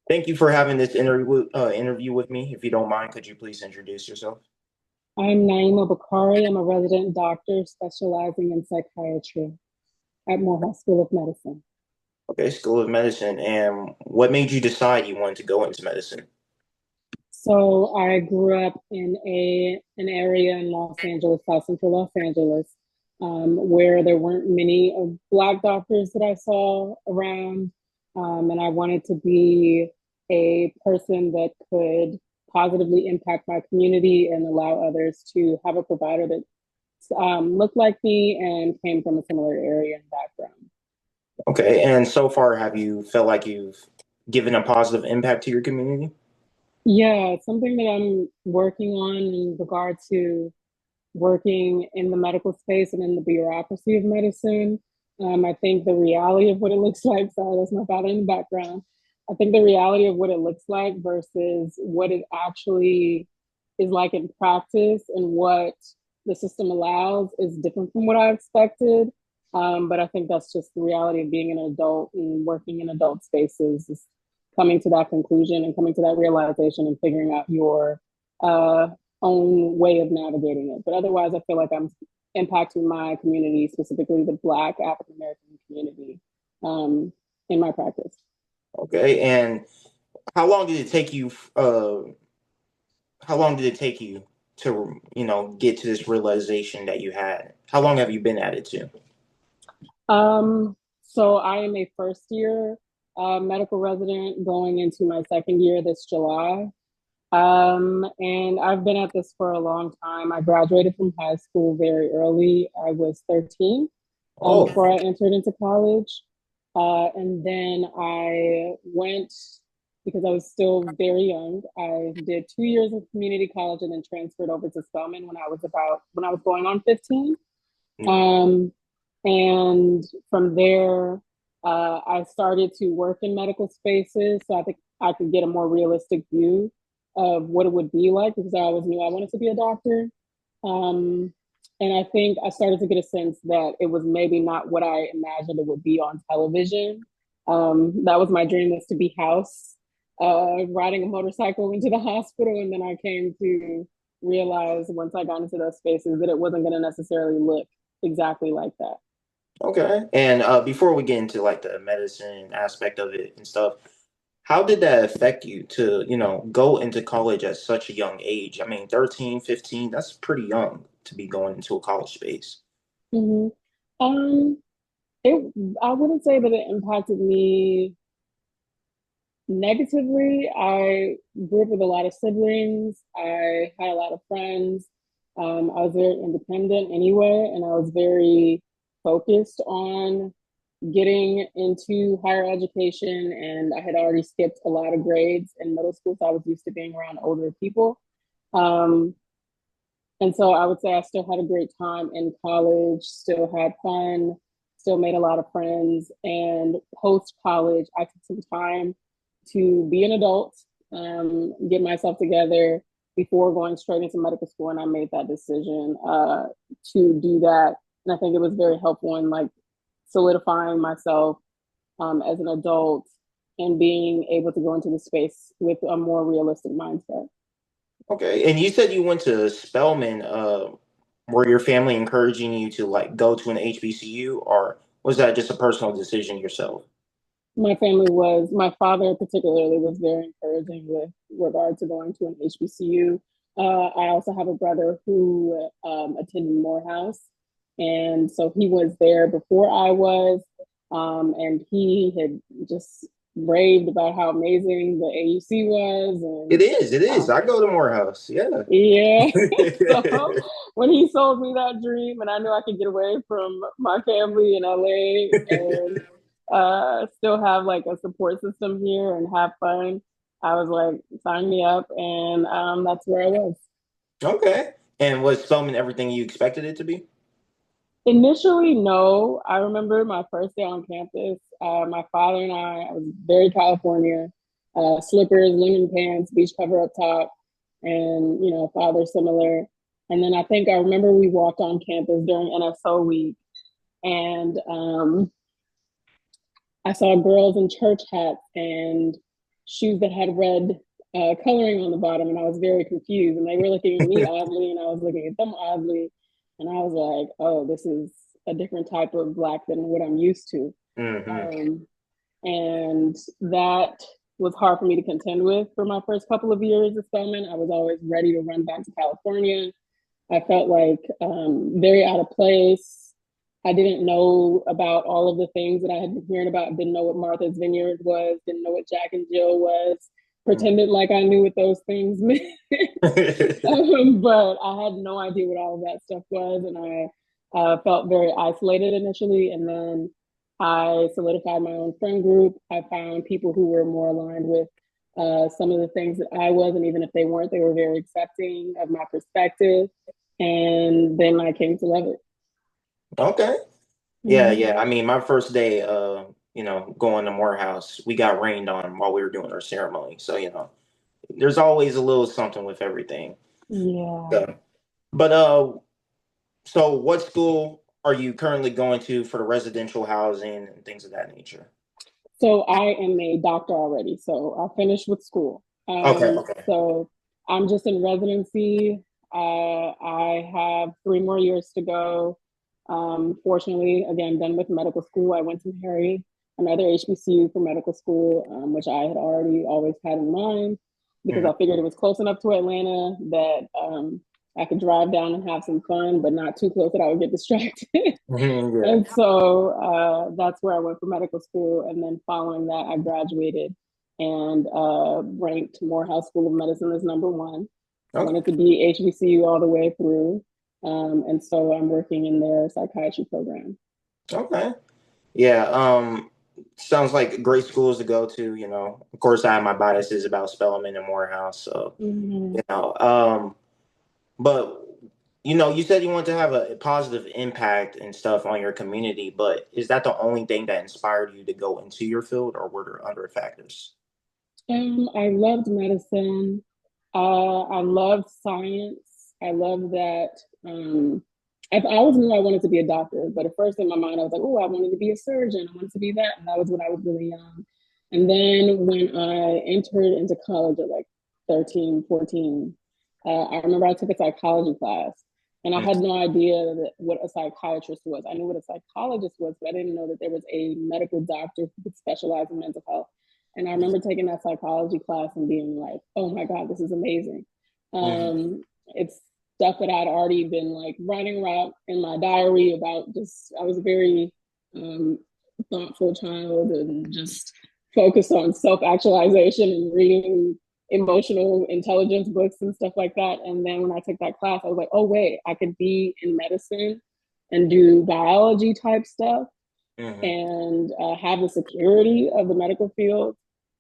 Thank you for having this interview with me. If you don't mind, could you please introduce yourself? I'm Naima Bakari. I'm a resident doctor specializing in psychiatry at Morehouse School of Medicine. Okay, School of Medicine. And what made you decide you wanted to go into medicine? So I grew up in an area in Los Angeles, South Central Los Angeles, where there weren't many of Black doctors that I saw around. And I wanted to be a person that could positively impact my community and allow others to have a provider that looked like me and came from a similar area and background. Okay, and so far, have you felt like you've given a positive impact to your community? Yeah, it's something that I'm working on in regard to working in the medical space and in the bureaucracy of medicine. I think the reality of what it looks like, sorry, that's my father in the background. I think the reality of what it looks like versus what it actually is like in practice and what the system allows is different from what I expected. But I think that's just the reality of being an adult and working in adult spaces is coming to that conclusion and coming to that realization and figuring out your uh, own way of navigating it. But otherwise, I feel like I'm impacting my community, specifically the Black African American community, in my practice. Okay, and how long did it take you? How long did it take you to, get to this realization that you had? How long have you been at it too? So I am a first year medical resident going into my second year this July. And I've been at this for a long time. I graduated from high school very early. I was 13 Oh, before I entered into college. And then I went because I was still very young. I did 2 years of community college and then transferred over to Spelman when I was going on 15. Um, and from there, I started to work in medical spaces. So I think I could get a more realistic view of what it would be like because I always knew I wanted to be a doctor. Um, and I think I started to get a sense that it was maybe not what I imagined it would be on television. That was my dream, was to be House, riding a motorcycle into the hospital. And then I came to realize once I got into those spaces that it wasn't going to necessarily look exactly like that. okay. And before we get into like the medicine aspect of it and stuff, how did that affect you to, go into college at such a young age? I mean, 13, 15, that's pretty young to be going into a college space. Mm-hmm. Um, it I wouldn't say that it impacted me negatively. I grew up with a lot of siblings. I had a lot of friends. I was very independent anyway, and I was very focused on getting into higher education. And I had already skipped a lot of grades in middle school, so I was used to being around older people. Um, and so I would say I still had a great time in college, still had fun, still made a lot of friends. And post college, I took some time to be an adult, get myself together before going straight into medical school. And I made that decision to do that. And I think it was very helpful in like solidifying myself as an adult and being able to go into the space with a more realistic mindset. Okay. And you said you went to Spelman. Were your family encouraging you to like go to an HBCU, or was that just a personal decision yourself? My father particularly was very encouraging with regard to going to an HBCU. I also have a brother who attended Morehouse. And so he was there before I was. And he had just raved about how amazing the AUC was. It And is. It is. uh, I go to Morehouse. Yeah. yeah. So when he sold me that dream and I knew I could get away from my family in LA and still have like a support system here and have fun, I was like, sign me up. And that's where I was. Okay. And was Spelman everything you expected it to be? Initially, no. I remember my first day on campus. My father and I was very California, slippers, linen pants, beach cover up top, and father similar. And then I think I remember we walked on campus during NSO week, and I saw girls in church hats and shoes that had red coloring on the bottom, and I was very confused. And they were looking at me oddly, and I was looking at them oddly, and I was like, "Oh, this is a different type of black than what I'm used to." Hmm. Um, and that was hard for me to contend with for my first couple of years of Spelman. I was always ready to run back to California. I felt like very out of place. I didn't know about all of the things that I had been hearing about. Didn't know what Martha's Vineyard was. Didn't know what Jack and Jill was. Pretended like I knew what those things meant. But I had no idea what all of that stuff was. And I felt very isolated initially. And then I solidified my own friend group. I found people who were more aligned with some of the things that I was. And even if they weren't, they were very accepting of my perspective. And then I came to love it. Okay. Yeah, Mm-hmm. yeah. I mean, my first day, going to Morehouse, we got rained on while we were doing our ceremony. So, there's always a little something with everything. Yeah. So, but so what school are you currently going to for the residential housing and things of that nature? So I am a doctor already. So I finished with school. Okay, okay. So I'm just in residency. I have 3 more years to go. Fortunately, again, done with medical school. I went to Harry, another HBCU for medical school, which I had already always had in mind because Mhm. I figured it was close enough to Atlanta that I could drive down and have some fun, but not too close that I would get distracted. Mhm, yeah. And so that's where I went for medical school. And then following that, I graduated and ranked Morehouse School of Medicine as number one. Okay. Wanted to be HBCU all the way through. And so I'm working in their psychiatry program. Okay. Yeah. Sounds like great schools to go to, Of course, I have my biases about Spelman and Morehouse, so Mm-hmm. you know. But you said you want to have a positive impact and stuff on your community, but is that the only thing that inspired you to go into your field, or were there other factors? I loved medicine. I loved science. I loved that. I always knew I wanted to be a doctor, but at first in my mind, I was like, oh, I wanted to be a surgeon. I wanted to be that. And that was when I was really young. And then when I entered into college at like 13, 14, I remember I took a psychology class and I had no idea what a psychiatrist was. I knew what a psychologist was, but I didn't know that there was a medical doctor who could specialize in mental health. And I remember taking that psychology class and being like, oh my God, this is amazing. Mm-hmm. It's stuff that I'd already been like writing about in my diary about just, I was a very thoughtful child and just focused on self actualization and reading emotional intelligence books and stuff like that. And then when I took that class, I was like, oh, wait, I could be in medicine and do biology type stuff Mm-hmm. and have the security of the medical field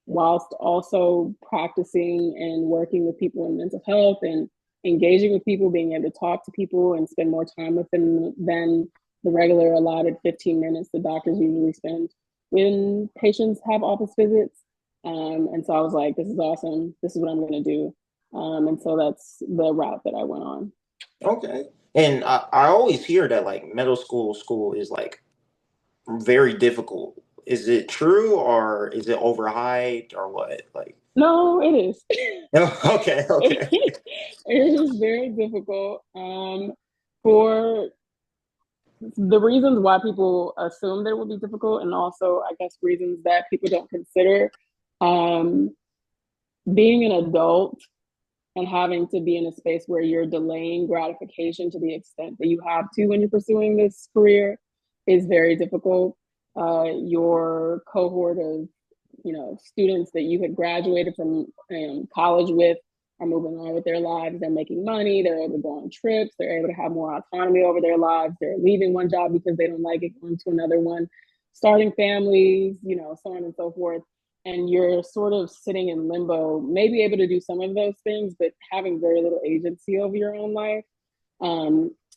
whilst also practicing and working with people in mental health and engaging with people, being able to talk to people and spend more time with them than the regular allotted 15 minutes the doctors usually spend when patients have office visits. And so I was like, this is awesome. This is what I'm going to do. And so that's the route that I went on. Okay. And I always hear that like middle school is like very difficult. Is it true or is it overhyped or what? Like, No, it is. okay, okay. It is very difficult for the reasons why people assume that it would be difficult, and also, I guess, reasons that people don't consider. Um, Being an adult and having to be in a space where you're delaying gratification to the extent that you have to when you're pursuing this career is very difficult. Your cohort of students that you had graduated from college with are moving on with their lives. They're making money. They're able to go on trips. They're able to have more autonomy over their lives. They're leaving one job because they don't like it, going to another one, starting families, so on and so forth. And you're sort of sitting in limbo, maybe able to do some of those things, but having very little agency over your own life.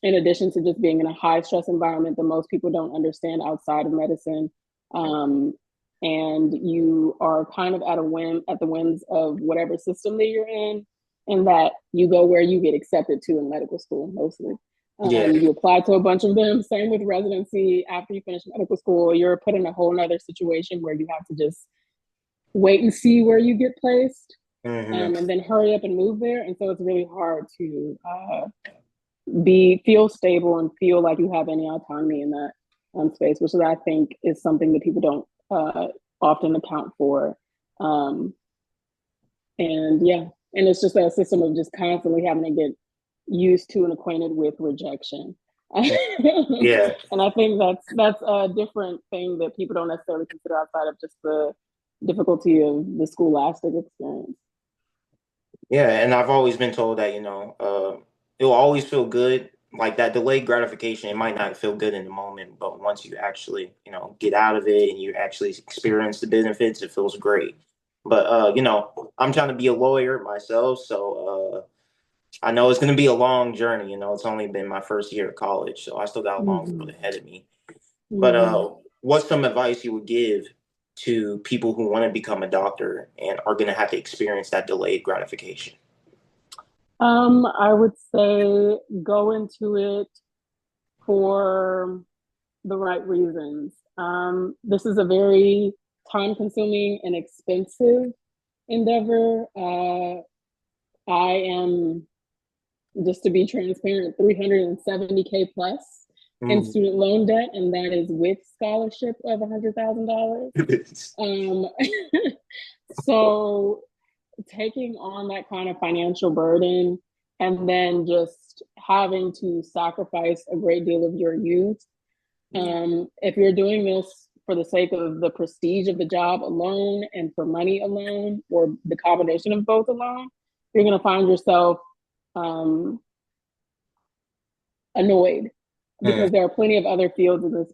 In addition to just being in a high stress environment that most people don't understand outside of medicine. Um, and you are kind of at the whims of whatever system that you're in, and that you go where you get accepted to in medical school mostly. Yeah. You apply to a bunch of them. Same with residency. After you finish medical school, you're put in a whole nother situation where you have to just wait and see where you get placed, Hmm. and then hurry up and move there. And so it's really hard to be feel stable and feel like you have any autonomy in that space, which is, I think, is something that people don't often account for. Um, and yeah, and it's just a system of just constantly having to get used to and acquainted with rejection. Yeah. And I think that's a different thing that people don't necessarily consider outside of just the difficulty of the scholastic experience. Yeah, and I've always been told that, it'll always feel good. Like that delayed gratification, it might not feel good in the moment, but once you actually, get out of it and you actually experience the benefits, it feels great. But I'm trying to be a lawyer myself, so I know it's gonna be a long journey. It's only been my first year of college, so I still got a long road Mm-hmm. ahead of me. But Mm-hmm. what's some advice you would give to people who want to become a doctor and are gonna have to experience that delayed gratification? I would say go into it for the right reasons. This is a very time consuming and expensive endeavor. I am, just to be transparent, 370K plus in Mm. student loan debt, and that is with scholarship of $100,000. Um, so taking on that kind of financial burden and then just having to sacrifice a great deal of your youth. Yeah. If you're doing this for the sake of the prestige of the job alone and for money alone, or the combination of both alone, you're going to find yourself um, annoyed, Mm. because there are plenty of other fields in this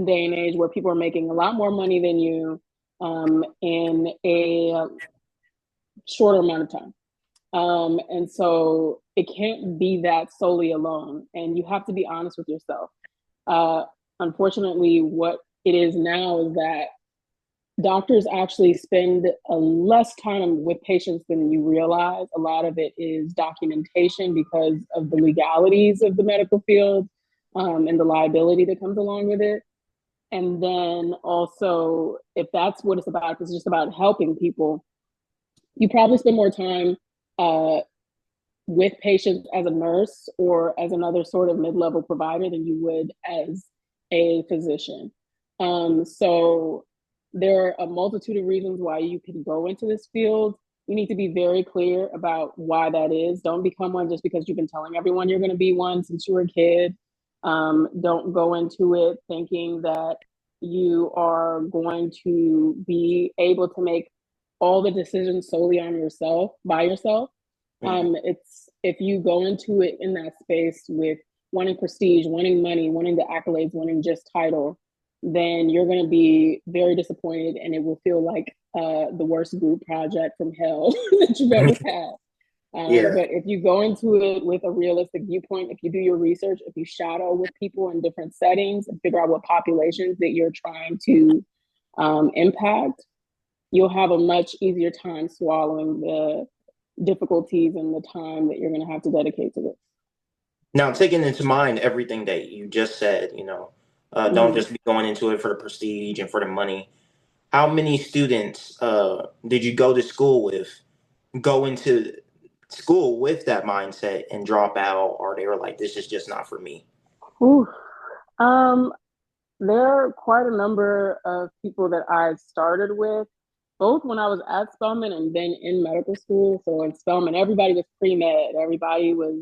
day and age where people are making a lot more money than you in a shorter amount of time. And so it can't be that solely alone. And you have to be honest with yourself. Uh, Unfortunately, what it is now is that doctors actually spend a less time with patients than you realize. A lot of it is documentation because of the legalities of the medical field, and the liability that comes along with it. And then also, if that's what it's about, if it's just about helping people, you probably spend more time uh, with patients as a nurse or as another sort of mid-level provider than you would as a physician. So there are a multitude of reasons why you can go into this field. You need to be very clear about why that is. Don't become one just because you've been telling everyone you're going to be one since you were a kid. Don't go into it thinking that you are going to be able to make all the decisions solely on yourself, by yourself. Mm. It's if you go into it in that space with wanting prestige, wanting money, wanting the accolades, wanting just title, then you're going to be very disappointed, and it will feel like the worst group project from hell that you've ever had. Yeah. But if you go into it with a realistic viewpoint, if you do your research, if you shadow with people in different settings and figure out what populations that you're trying to impact, you'll have a much easier time swallowing the difficulties and the time that you're going to have to dedicate to this. Now, taking into mind everything that you just said, don't Mm-hmm. just be going into it for the prestige and for the money. How many students did you go to school with go into school with that mindset and drop out, or they were like, this is just not for me? Ooh. Um, there are quite a number of people that I started with, both when I was at Spelman and then in medical school. So in Spelman, everybody was pre-med. Everybody was,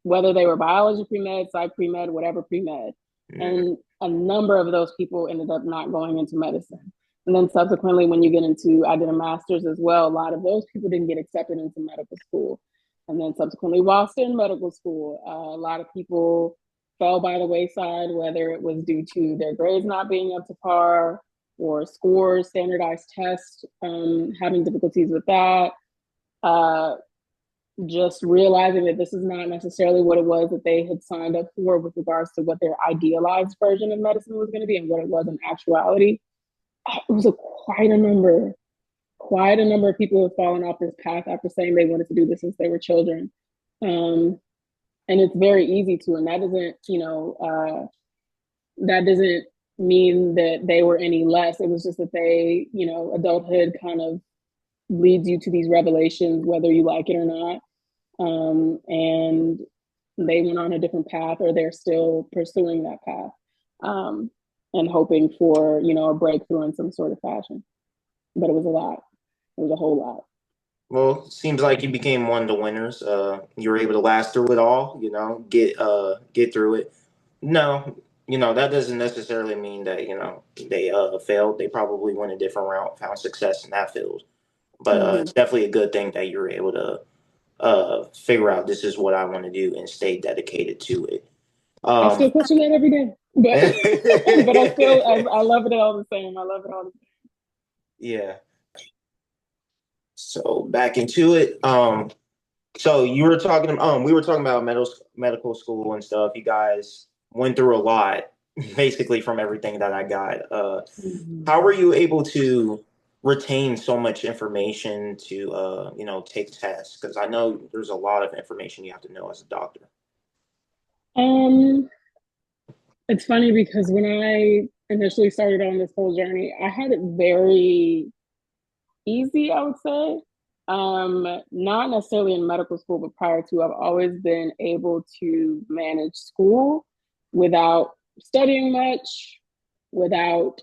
whether they were biology pre-med, psych pre-med, whatever pre-med. Mm. And a number of those people ended up not going into medicine. And then subsequently, when you get into, I did a master's as well, a lot of those people didn't get accepted into medical school. And then subsequently, whilst in medical school, a lot of people fell by the wayside, whether it was due to their grades not being up to par or scores, standardized tests, having difficulties with that. Uh, just realizing that this is not necessarily what it was that they had signed up for with regards to what their idealized version of medicine was going to be and what it was in actuality. It was quite a number of people who have fallen off this path after saying they wanted to do this since they were children. Um, and it's very easy to, and that doesn't mean that they were any less. It was just that they, adulthood kind of leads you to these revelations, whether you like it or not. And they went on a different path, or they're still pursuing that path, um, and hoping for, a breakthrough in some sort of fashion. But it was a lot. It was a whole lot. Well, seems like you became one of the winners. You were able to last through it all, get through it. No, that doesn't necessarily mean that, they failed. They probably went a different route, found success in that field. But Mm-hmm. it's definitely a good thing that you were able to figure out this is what I want to do and stay dedicated to it. I Um, still question that every day, but but I love it all the same. I love it all the yeah. So back into it. So you were talking, we were talking about medical school and stuff. You guys went through a lot, basically from everything that I got. same. How were you able to retain so much information to, take tests? Because I know there's a lot of information you have to know as a doctor. Um, it's funny because when I initially started on this whole journey, I had it very easy, I would say. Not necessarily in medical school, but prior to, I've always been able to manage school without studying much, without,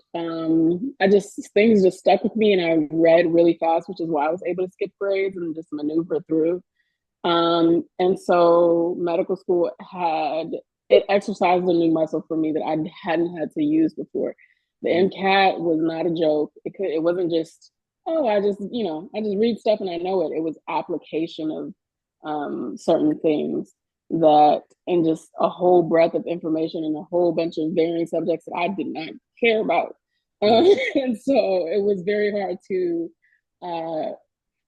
things just stuck with me and I read really fast, which is why I was able to skip grades and just maneuver through. And so medical school it exercised a new muscle for me that I hadn't had to use before. The MCAT was not a joke. It wasn't just, oh, I just read stuff and I know it. It was application of certain things and just a whole breadth of information and a whole bunch of varying subjects that I did not care about. Mhm. And so it was very hard to uh,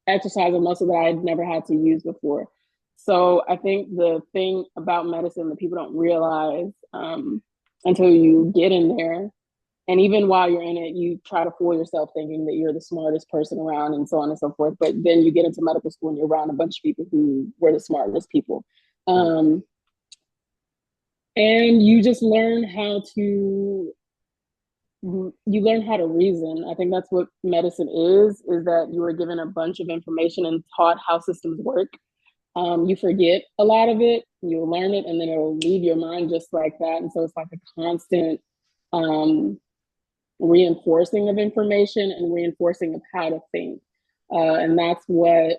exercise a muscle that I had never had to use before. So I think the thing about medicine that people don't realize until you get in there, and even while you're in it, you try to fool yourself thinking that you're the smartest person around and so on and so forth. But then you get into medical school and you're around a bunch of people who were the smartest people. Um, and you just learn how to reason. I think that's what medicine is that you are given a bunch of information and taught how systems work. You forget a lot of it, you'll learn it, and then it'll leave your mind just like that. And so it's like a constant um, reinforcing of information and reinforcing of how to think. And that's what,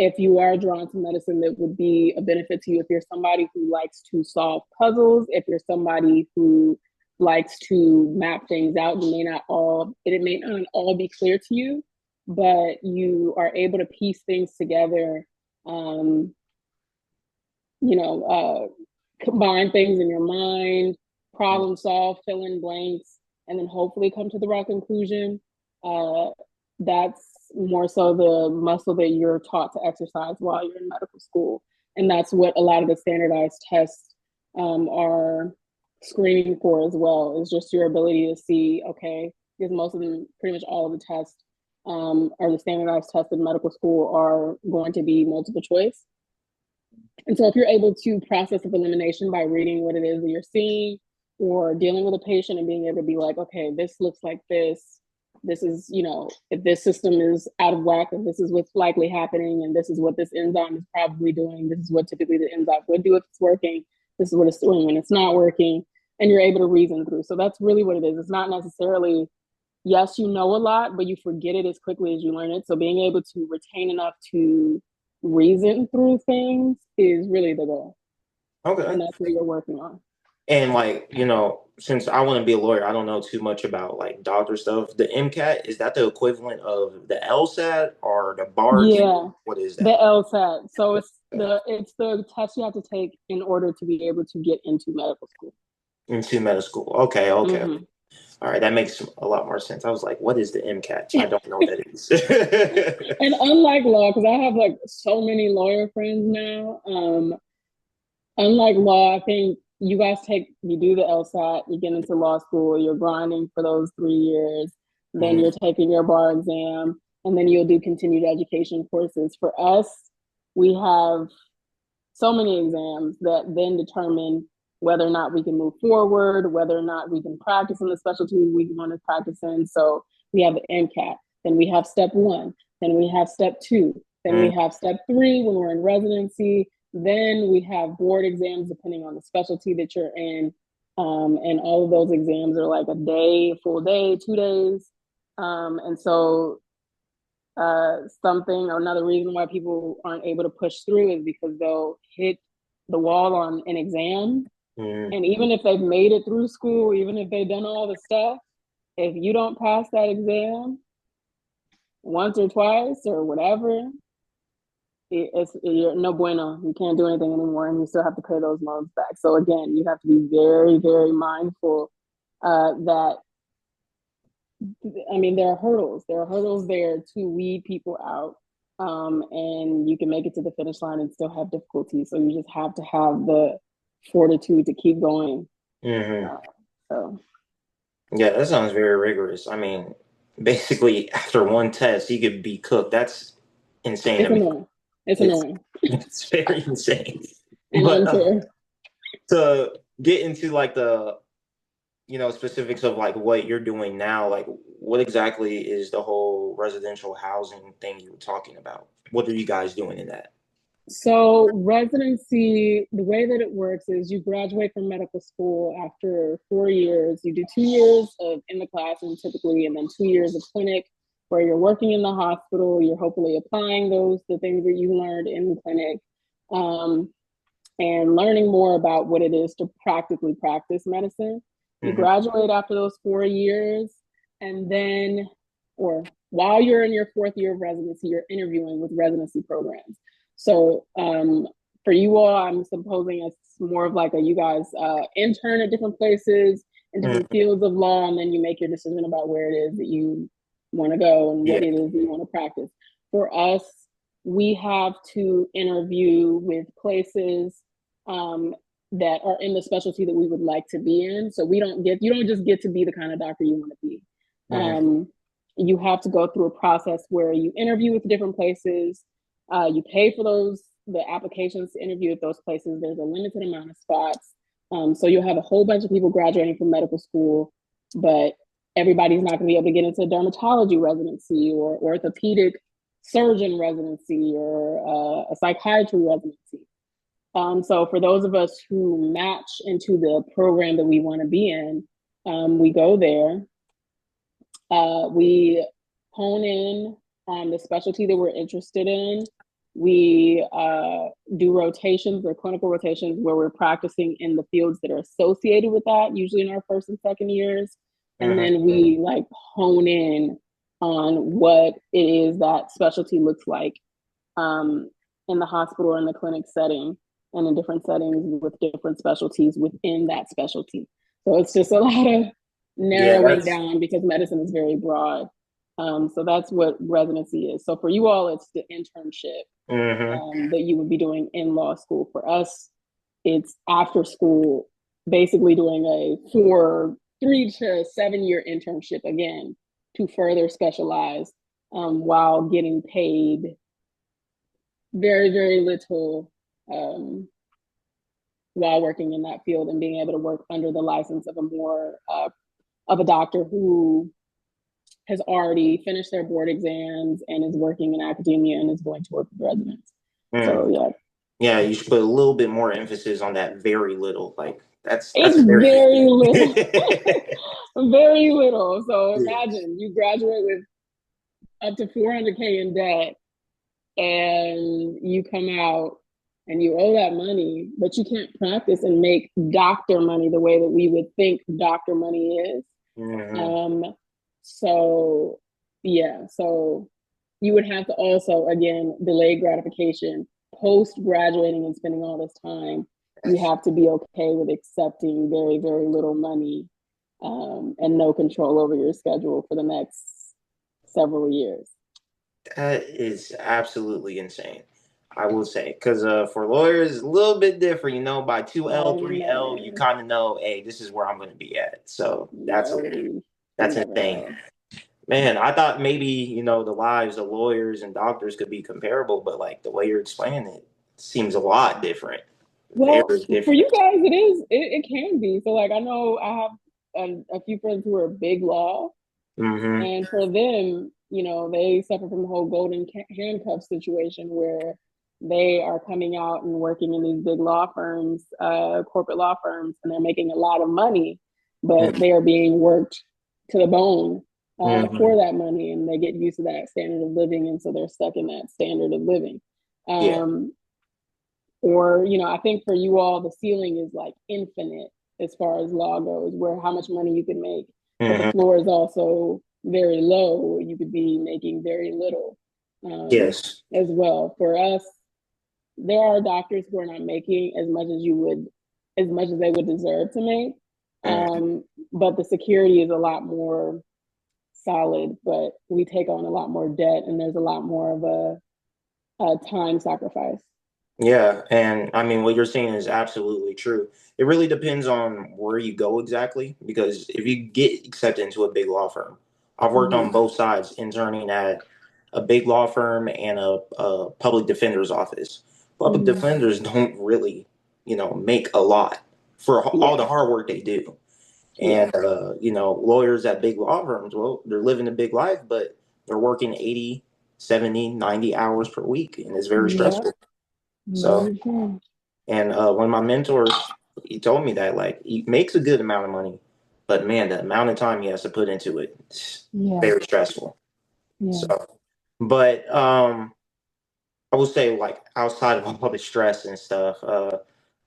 if you are drawn to medicine, that would be a benefit to you. If you're somebody who likes to solve puzzles, if you're somebody who likes to map things out, it may not all be clear to you, but you are able to piece things together, um, you know, combine things in your mind, problem solve, fill in blanks, and then hopefully come to the right conclusion. Uh, that's more so the muscle that you're taught to exercise while you're in medical school. And that's what a lot of the standardized tests are screening for as well, is just your ability to see, okay, because most of them, pretty much all of the tests or the standardized tests in medical school are going to be multiple choice. And so if you're able to process of elimination by reading what it is that you're seeing or dealing with a patient and being able to be like, okay, this looks like this is, if this system is out of whack and this is what's likely happening and this is what this enzyme is probably doing, this is what typically the enzyme would do if it's working, this is what it's doing when it's not working, and you're able to reason through. So that's really what it is. It's not necessarily, yes, you know a lot, but you forget it as quickly as you learn it. So being able to retain enough to reason through things is really the goal. Okay. And that's what you're working on. And like, since I want to be a lawyer, I don't know too much about like doctor stuff. The MCAT, is that the equivalent of the LSAT or the bar exam? Yeah, What is the that? LSAT. So Uh, it's the test you have to take in order to be able to get into medical school. Into medical school. Okay, okay. Mm-hmm. All right, that makes a lot more sense. I was like, what is the MCAT? I don't know what that is. And unlike law, because I have like so many lawyer friends now, unlike law, I think you do the LSAT, you get into law school, you're grinding for those 3 years, then Mhm. you're taking your bar exam, and then you'll do continued education courses. For us, we have so many exams that then determine whether or not we can move forward, whether or not we can practice in the specialty we want to practice in. So we have the MCAT, then we have step one, then we have step two, then we Mm, have step three when we're in residency, then we have board exams depending on the specialty that you're in. And all of those exams are like a day, a full day, 2 days. And so something or another reason why people aren't able to push through is because they'll hit the wall on an exam. mm. And even if they've made it through school, even if they've done all the stuff, if you don't pass that exam once or twice or whatever, you're no bueno. You can't do anything anymore, and you still have to pay those loans back. So again, you have to be very, very mindful that I mean, there are hurdles. There are hurdles there to weed people out. And you can make it to the finish line and still have difficulty. So you just have to have the fortitude to keep going. Hmm. Uh, so Yeah, that sounds very rigorous. I mean, basically, after one test, you could be cooked. That's insane to it's me. annoying. It's It's annoying it's very insane. and But unfair. to get into like the specifics of like what you're doing now, like what exactly is the whole residential housing thing you were talking about? What are you guys doing in that? So residency, the way that it works is you graduate from medical school after 4 years. You do 2 years of in the classroom typically, and then 2 years of clinic where you're working in the hospital. You're hopefully applying the things that you learned in the clinic, um, and learning more about what it is to practically practice medicine. You Hmm. graduate after those 4 years, and then, or while you're in your fourth year of residency, you're interviewing with residency programs. So for you all, I'm supposing it's more of like a you guys intern at different places in different Hmm. fields of law, and then you make your decision about where it is that you want to go and what Yeah. it is that you want to practice. For us, we have to interview with places um, that are in the specialty that we would like to be in. So you don't just get to be the kind of doctor you want to be. Hmm. Um, you have to go through a process where you interview with different places. You pay for the applications to interview at those places. There's a limited amount of spots. So you'll have a whole bunch of people graduating from medical school, but everybody's not going to be able to get into dermatology residency or orthopedic surgeon residency or a psychiatry residency. So for those of us who match into the program that we want to be in, we go there. We hone in on the specialty that we're interested in. We do rotations or clinical rotations where we're practicing in the fields that are associated with that, usually in our first and second years. And Hmm. then we like hone in on what it is that specialty looks like um, in the hospital or in the clinic setting and in different settings with different specialties within that specialty. So it's just a lot of Yeah, narrowing that's down because medicine is very broad. So that's what residency is. So for you all, it's the internship hmm that you would be doing in law school. For us, it's after school, basically doing a 3 to 7 year internship again to further specialize while getting paid very, very little um, while working in that field and being able to work under the license of a more of a doctor who has already finished their board exams and is working in academia and is going to work with residents. So mm. yeah, Yeah, you should put a little bit more emphasis on that very little. Like that's it's a very big very little, deal. very little. So Yeah. imagine you graduate with up to 400K in debt and you come out and you owe that money, but you can't practice and make doctor money the way that we would think doctor money is. Hmm. Um, so yeah, so you would have to also again delay gratification post graduating and spending all this time. You That's have to be okay with accepting very, very little money and no control over your schedule for the next several years. that is absolutely insane. I will say, because for lawyers, it's a little bit different. By 2L, Oh 3L, you man, kind of know, hey, this is where I'm going to be at. So no, we that's never insane. have. Man, I thought maybe, the lives of lawyers and doctors could be comparable, but like the way you're explaining it seems a lot different. Well, very for you different. guys, it can be. So like I know I have a few friends who are big law, Hmm. and for them, they suffer from the whole golden handcuff situation where they are coming out and working in these big law firms, corporate law firms, and they're making a lot of money, but they are being worked to the bone Hmm. for that money, and they get used to that standard of living, and so they're stuck in that standard of living. Yeah. Um, or, I think for you all, the ceiling is like infinite as far as law goes, where how much money you can make, but the Hmm. floor is also very low, where you could be making very little Yes. as well. For us, there are doctors who are not making as much as they would deserve to make. Hmm. But the security is a lot more solid, but we take on a lot more debt, and there's a lot more of a time sacrifice. Yeah, and I mean what you're saying is absolutely true. It really depends on where you go exactly, because if you get accepted into a big law firm, I've worked on Mm-hmm. both sides, interning at a big law firm and a public defender's office. Public Mm-hmm. defenders don't really, make a lot for all the Yeah. hard work they do. Yeah. And lawyers at big law firms, well, they're living a big life, but they're working 80, 70, 90 hours per week, and it's very Yeah. stressful. So, Very true. and one of my mentors, he told me that like he makes a good amount of money, but man, the amount of time he has to put into it, it's Yeah. very stressful. So, Yeah. but I would say like outside of all the stress and stuff,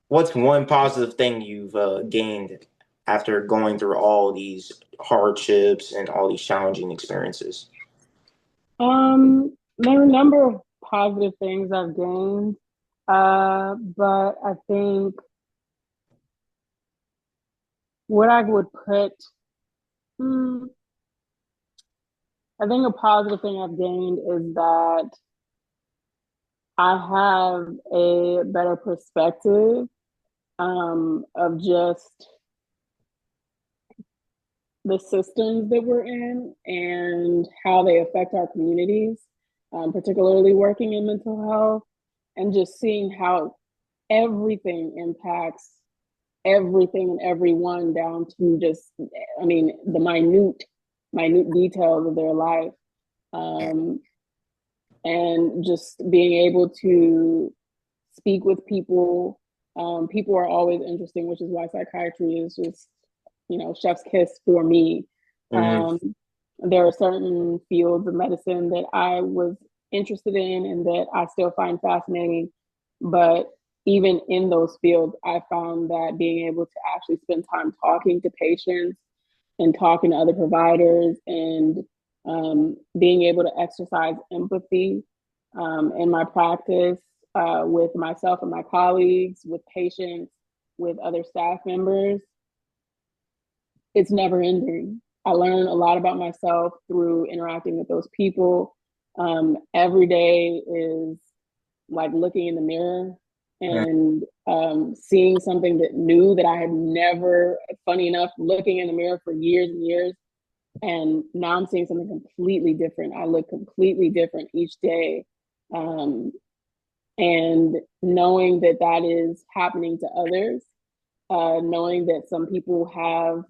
what's one positive thing you've gained after going through all these hardships and all these challenging experiences? There are a number of positive things I've gained, but I think what I would put, hmm, I think a positive thing I've gained is that I have a better perspective of just the systems that we're in and how they affect our communities, particularly working in mental health, and just seeing how everything impacts everything and everyone down to just, I mean, the minute details of their life. Um, and just being able to speak with people. People are always interesting, which is why psychiatry is just, chef's kiss for me. Hmm. Um, there are certain fields of medicine that I was interested in and that I still find fascinating. But even in those fields, I found that being able to actually spend time talking to patients and talking to other providers and being able to exercise empathy in my practice with myself and my colleagues, with patients, with other staff members, it's never ending. I learn a lot about myself through interacting with those people. Every day is like looking in the mirror and seeing something that new that I had never, funny enough, looking in the mirror for years and years. And now I'm seeing something completely different. I look completely different each day. Um, and knowing that that is happening to others, knowing that some people have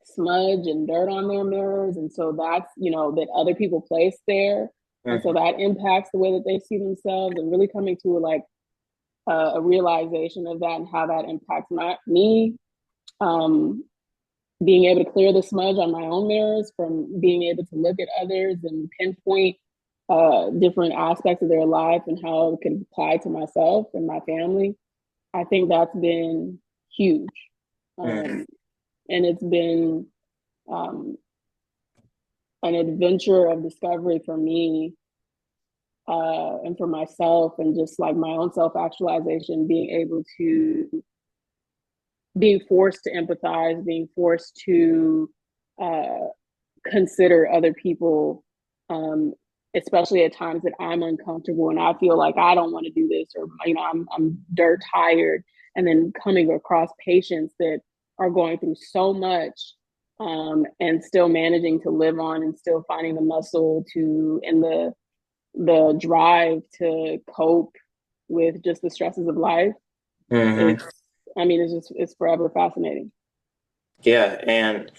smudge and dirt on their mirrors, and so that's that other people place there, and so Hmm. that impacts the way that they see themselves, and really coming to a realization of that and how that impacts me. Um, Being able to clear the smudge on my own mirrors from being able to look at others and pinpoint different aspects of their life and how it could apply to myself and my family. I think that's been huge. Hmm. Um, and it's been um, an adventure of discovery for me and for myself, and just like my own self actualization, being forced to empathize, being forced to uh, consider other people, um, especially at times that I'm uncomfortable and I feel like I don't want to do this, or I'm dirt tired, and then coming across patients that are going through so much and still managing to live on and still finding the muscle to and the drive to cope with just the stresses of life. Hmm. It's, I mean, it's forever fascinating. Yeah, and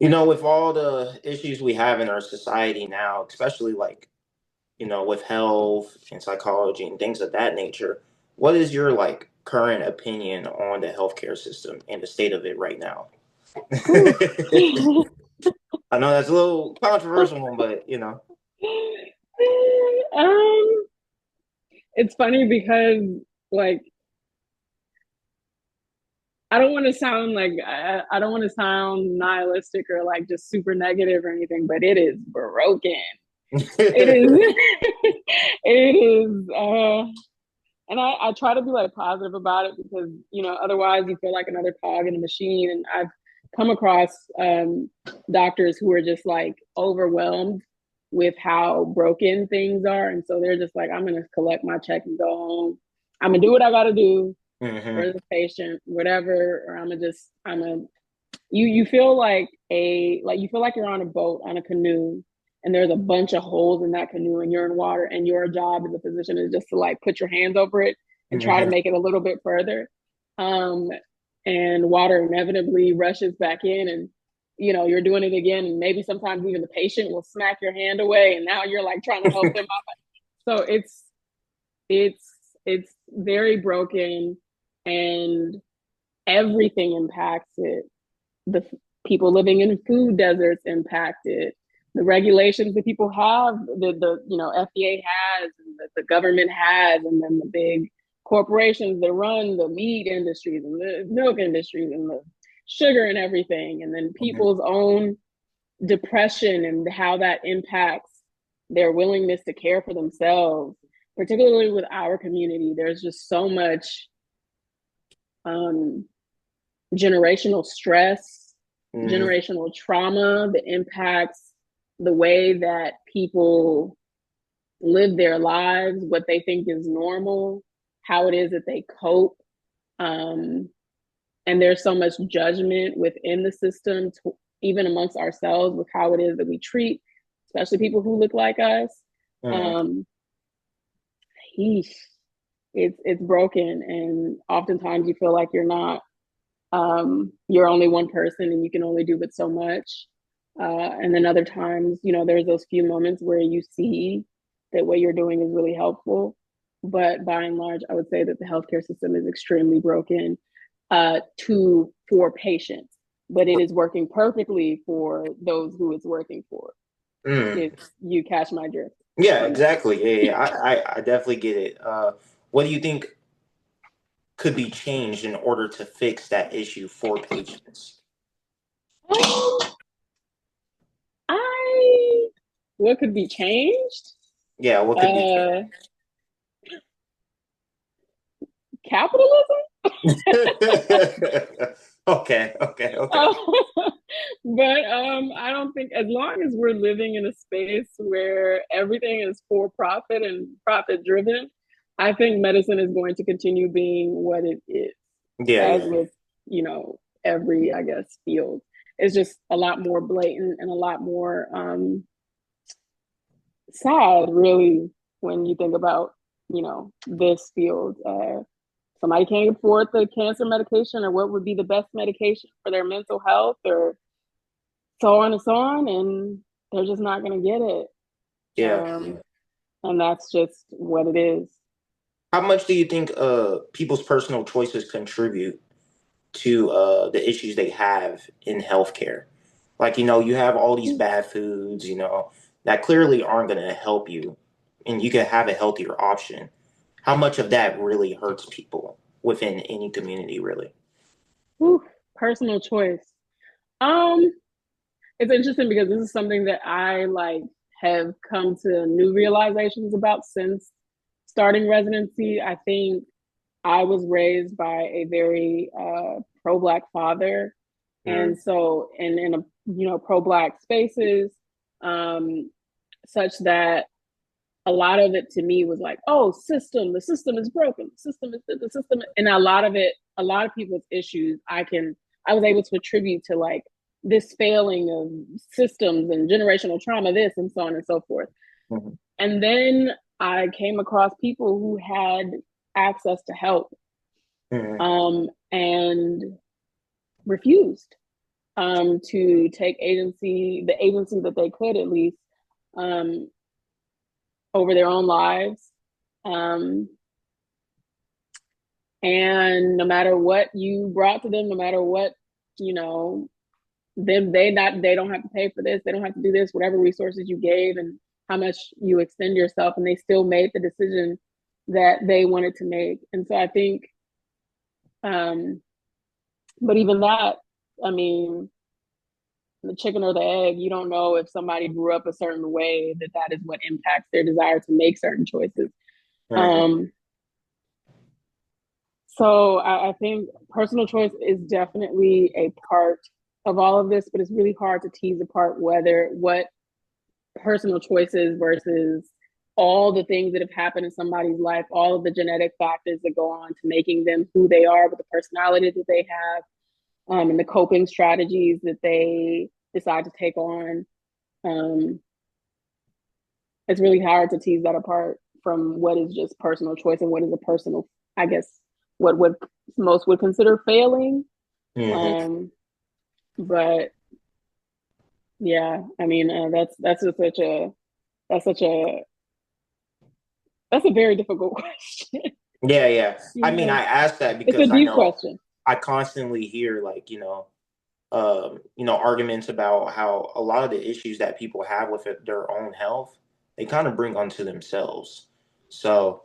with all the issues we have in our society now, especially like, with health and psychology and things of that nature, what is your like current opinion on the healthcare system and the state of it right now? Whew. I know that's a little controversial one, but um, it's funny because like I don't want to sound nihilistic or like just super negative or anything, but it is broken. It is it is and I try to be like positive about it because otherwise you feel like another cog in a machine. And I've come across doctors who are just like overwhelmed with how broken things are, and so they're just like, I'm gonna collect my check and go home. I'm gonna do what I gotta do for Hmm. the patient, whatever, or I'm a you feel like you feel like you're on a boat, on a canoe, and there's a bunch of holes in that canoe and you're in water, and your job as a physician is just to like put your hands over it and try to Hmm. make it a little bit further. Um and water inevitably rushes back in, and you're doing it again, and maybe sometimes even the patient will smack your hand away, and now you're like trying to help them out. So it's it's very broken, and everything impacts it. The people living in food deserts impacted. The regulations that people have, the FDA has, and the government has, and then the big corporations that run the meat industries and the milk industries and the sugar and everything, and then Hmm. people's own depression and how that impacts their willingness to care for themselves. Particularly with our community, there's just so much um, generational stress, Hmm. generational trauma that impacts the way that people live their lives, what they think is normal, how it is that they cope. Um, and there's so much judgment within the system, even amongst ourselves, with how it is that we treat, especially people who look like us. Hmm. Um, Heesh, it's broken, and oftentimes you feel like you're only one person and you can only do but so much. And then other times, there's those few moments where you see that what you're doing is really helpful. But by and large, I would say that the healthcare system is extremely broken for patients, but it is working perfectly for those who it's working for. If Mm. you catch my drift Yeah, on that. exactly. Yeah, yeah. I definitely get it. What do you think could be changed in order to fix that issue for patients? I What could be changed? Yeah, what could be changed? Uh, Capitalism. Okay, okay, okay. Uh, but I don't think, as long as we're living in a space where everything is for profit and profit driven, I think medicine is going to continue being what it is. Yeah, As yeah. with, every, I guess, field. It's just a lot more blatant and a lot more sad, really, when you think about, this field. Somebody can't afford the cancer medication, or what would be the best medication for their mental health, or so on and so on, and they're just not going to get it. Yeah. And that's just what it is. How much do you think people's personal choices contribute to the issues they have in healthcare? Like, you have all these bad foods, that clearly aren't going to help you, and you can have a healthier option. How much of that really hurts people within any community, really? Whew, personal choice. Um, it's interesting because this is something that I like have come to new realizations about since starting residency. I think I was raised by a very pro-black father, Mm, and so in a pro-black spaces, um, such that a lot of it to me was like, oh, the system is broken, the system, and a lot of people's issues, I was able to attribute to like this failing of systems and generational trauma, this and so on and so forth. mhm, And then I came across people who had access to help, Hmm. and refused to take the agency that they could at least, um, over their own lives. Um, and no matter what you brought to them, no matter what, you know, they don't have to pay for this, they don't have to do this, whatever resources you gave and how much you extend yourself, and they still made the decision that they wanted to make. And so I think, um, but even that, I mean, the chicken or the egg, you don't know if somebody grew up a certain way that is what impacts their desire to make certain choices. Hmm. Um, so I think personal choice is definitely a part of all of this, but it's really hard to tease apart whether what personal choices versus all the things that have happened in somebody's life, all of the genetic factors that go on to making them who they are, with the personality that they have, and the coping strategies that they decide to take on. Um, it's really hard to tease that apart from what is just personal choice and what is a personal, I guess, what would most would consider failing. Hmm. Um, but yeah, I mean, that's just that's such a that's a very difficult question. Yeah, yeah. I You mean, know, I asked that it's a because I deep know question. I constantly hear like, arguments about how a lot of the issues that people have with their own health, they kind of bring onto themselves. So,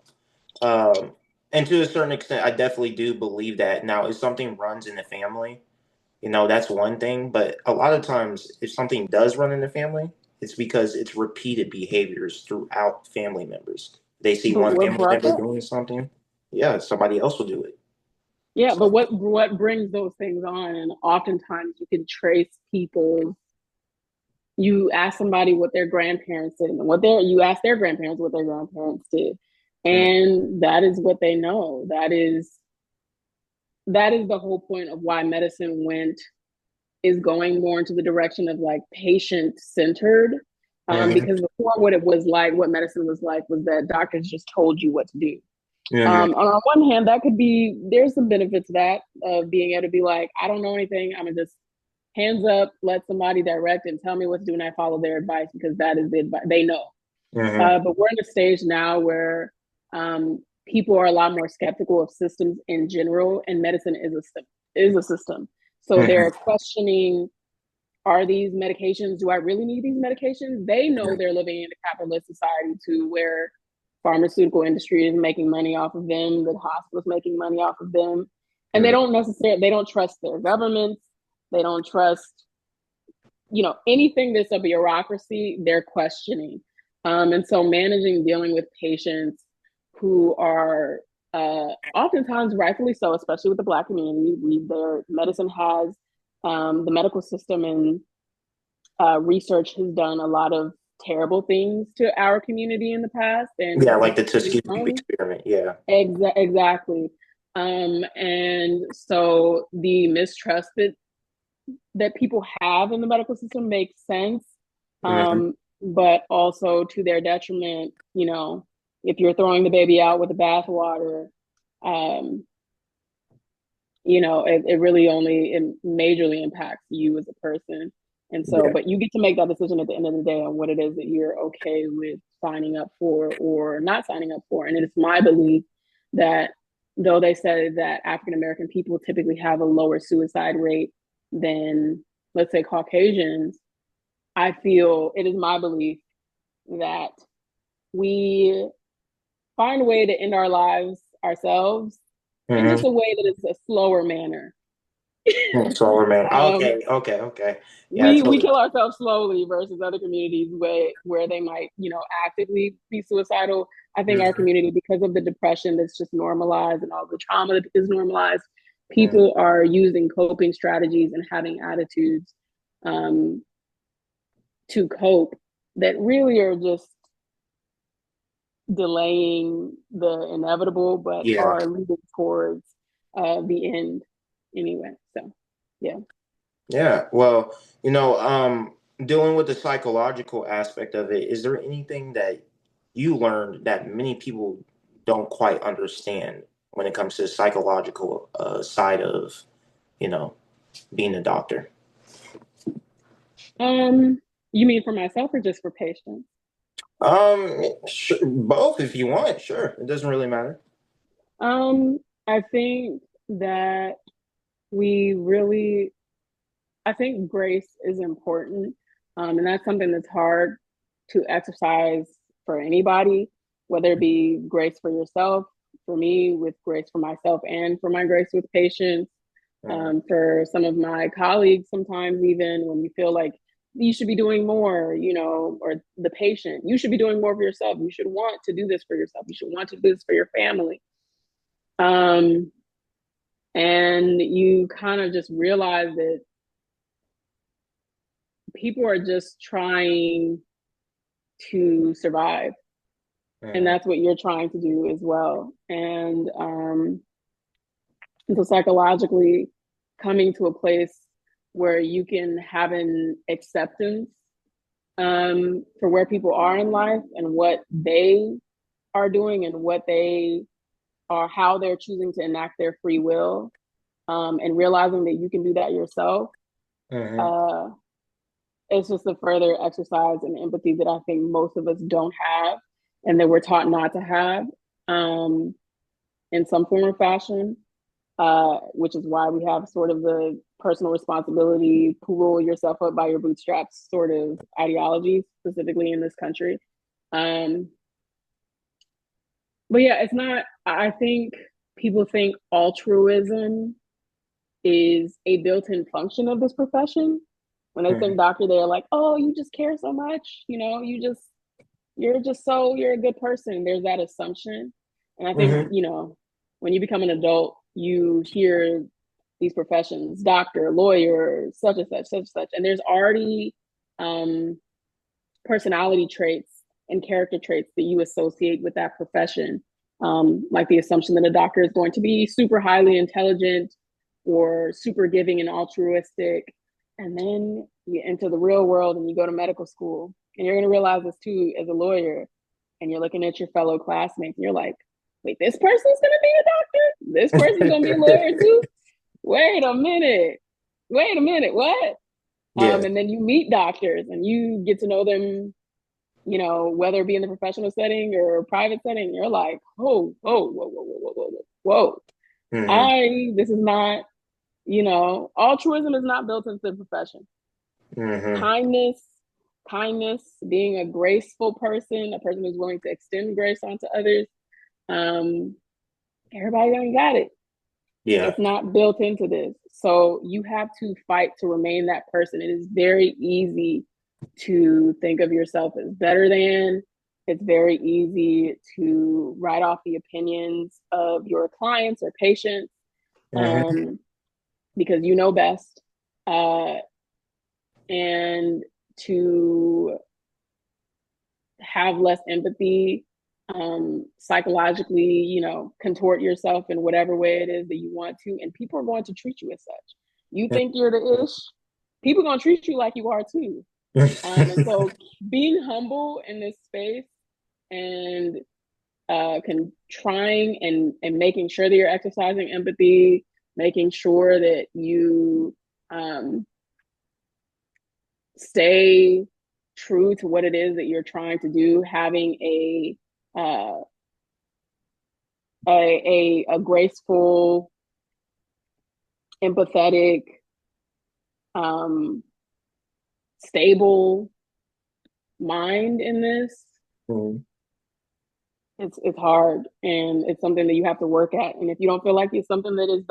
um, and to a certain extent, I definitely do believe that. Now, if something runs in the family, that's one thing. But a lot of times, if something does run in the family, it's because it's repeated behaviors throughout family members. They see But one what family brought member that? doing something, yeah, somebody else will do it. Yeah, but So, what brings those things on? And oftentimes you can trace people. You ask somebody what their grandparents did, and you ask their grandparents what their grandparents did, mm, and that is what they know. That is the whole point of why medicine went is going more into the direction of like patient centered. mhm, Because before, what medicine was like was that doctors just told you what to do. mhm, On one hand, there's some benefit to that, of being able to be like, I don't know anything. I'm gonna just hands up, let somebody direct and tell me what to do, and I follow their advice because that is the advice they know. mhm, But we're in a stage now where, people are a lot more skeptical of systems in general, and medicine is a system. So they're mhm, questioning, are these medications, do I really need these medications? They know they're living in a capitalist society too, where pharmaceutical industry is making money off of them, the hospitals making money off of them. And mhm. they don't trust their governments. They don't trust, anything that's a bureaucracy, they're questioning. And so managing, dealing with patients who are, oftentimes rightfully so, especially with the Black community, their medicine has, the medical system and, research has done a lot of terrible things to our community in the past, and Yeah, like the continues Tuskegee on. experiment. Yeah. Exactly. And so the mistrust that people have in the medical system makes sense. Hmm. But also to their detriment, if you're throwing the baby out with the bathwater, um, it really only it majorly impacts you as a person. And so, Yeah. but you get to make that decision at the end of the day on what it is that you're okay with signing up for or not signing up for. And it's my belief that, though they said that African American people typically have a lower suicide rate than, let's say, Caucasians, I feel it is my belief that we find a way to end our lives ourselves in just Hmm. a way that is a slower manner. Solar man. um, Okay. Okay. Okay. Yeah. I we totally. kill ourselves slowly versus other communities where they might, actively be suicidal. I think our Hmm. community, because of the depression that's just normalized and all the trauma that is normalized, Hmm. people are using coping strategies and having attitudes, um, to cope, that really are just delaying the inevitable, but Yeah. are leading towards, the end anyway. So, yeah. Yeah. Well, dealing with the psychological aspect of it, is there anything that you learned that many people don't quite understand? when it comes to the psychological side of, you know, being a doctor? Um, you mean for myself or just for patients? Both if you want, sure. It doesn't really matter. I think that we really, I think grace is important. And that's something that's hard to exercise for anybody, whether it be grace for yourself, for me, with grace for myself, and for my grace with patients. Mhm. For some of my colleagues, sometimes even when you feel like you should be doing more, or the patient, you should be doing more for yourself. You should want to do this for yourself. You should want to do this for your family. Um, and you kind of just realize that people are just trying to survive, and Mhm. that's what you're trying to do as well. And so psychologically coming to a place where you can have an acceptance for where people are in life and what they are doing and what they are, how they're choosing to enact their free will, and realizing that you can do that yourself. Mhm. uh, it's just a further exercise in empathy that I think most of us don't have, and that we're taught not to have, um, in some form or fashion. Which is why we have sort of the personal responsibility, pull yourself up by your bootstraps sort of ideology, specifically in this country. Um, but yeah, it's not, I think people think altruism is a built in function of this profession. When they think Mhm. doctor, they're like, oh, you just care so much, you're a good person. There's that assumption. And I think, Mhm. when you become an adult, you hear these professions, doctor, lawyer, such and such. And there's already um, personality traits and character traits that you associate with that profession. Like the assumption that a doctor is going to be super highly intelligent or super giving and altruistic. And then you enter the real world and you go to medical school. And you're going to realize this too as a lawyer. And you're looking at your fellow classmates and you're like, wait, this person's going to be a doctor? This person's going to be a lawyer too? Wait a minute. Wait a minute. What? Yeah. And then you meet doctors and you get to know them, whether it be in the professional setting or private setting. You're like, oh, whoa, whoa, whoa, whoa, whoa, whoa, whoa. Mhm. This is not, altruism is not built into the profession. Mhm. Kindness, kindness, being a graceful person, a person who's willing to extend grace onto others. Um, Everybody done got it. Yeah. It's not built into this. So you have to fight to remain that person. It is very easy to think of yourself as better than. It's very easy to write off the opinions of your clients or patients, Mhm. um, because you know best, uh, and to have less empathy, psychologically, contort yourself in whatever way it is that you want to, and people are going to treat you as such. You think you're the ish, people are going to treat you like you are too. And so being humble in this space and trying and making sure that you're exercising empathy, making sure that you um, stay true to what it is that you're trying to do, having uh, a graceful, empathetic, um, stable mind in this. Mhm. It's hard, and it's something that you have to work at. And if you don't feel like it's something that is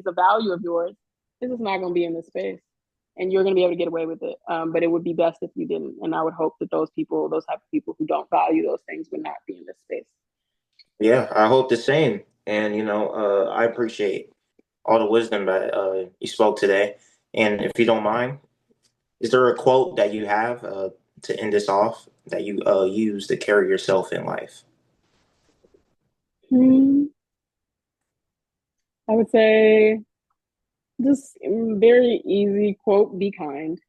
a value of yours, this is not going to be in this space, and you're going to be able to get away with it. But it would be best if you didn't. And I would hope that those type of people who don't value those things, would not be in this space. Yeah, I hope the same. And I appreciate all the wisdom that you spoke today. And if you don't mind, is there a quote that you have to end this off that you use to carry yourself in life? Hmm. I would say just very easy quote: "Be kind."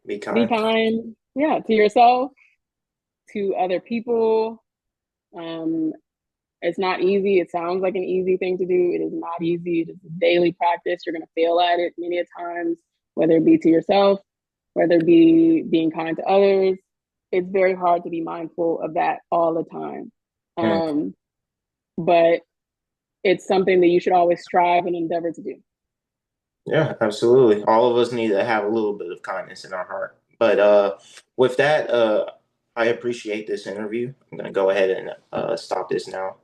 Be Be kind. kind, yeah, to yourself, to other people, um, It's not easy. It sounds like an easy thing to do. It is not easy. It is a daily practice. You're going to fail at it many a times, whether it be to yourself, whether it be being kind to others. It's very hard to be mindful of that all the time. Mm. But it's something that you should always strive and endeavor to do. Yeah, absolutely. All of us need to have a little bit of kindness in our heart. But with that, I appreciate this interview. I'm gonna go ahead and stop this now.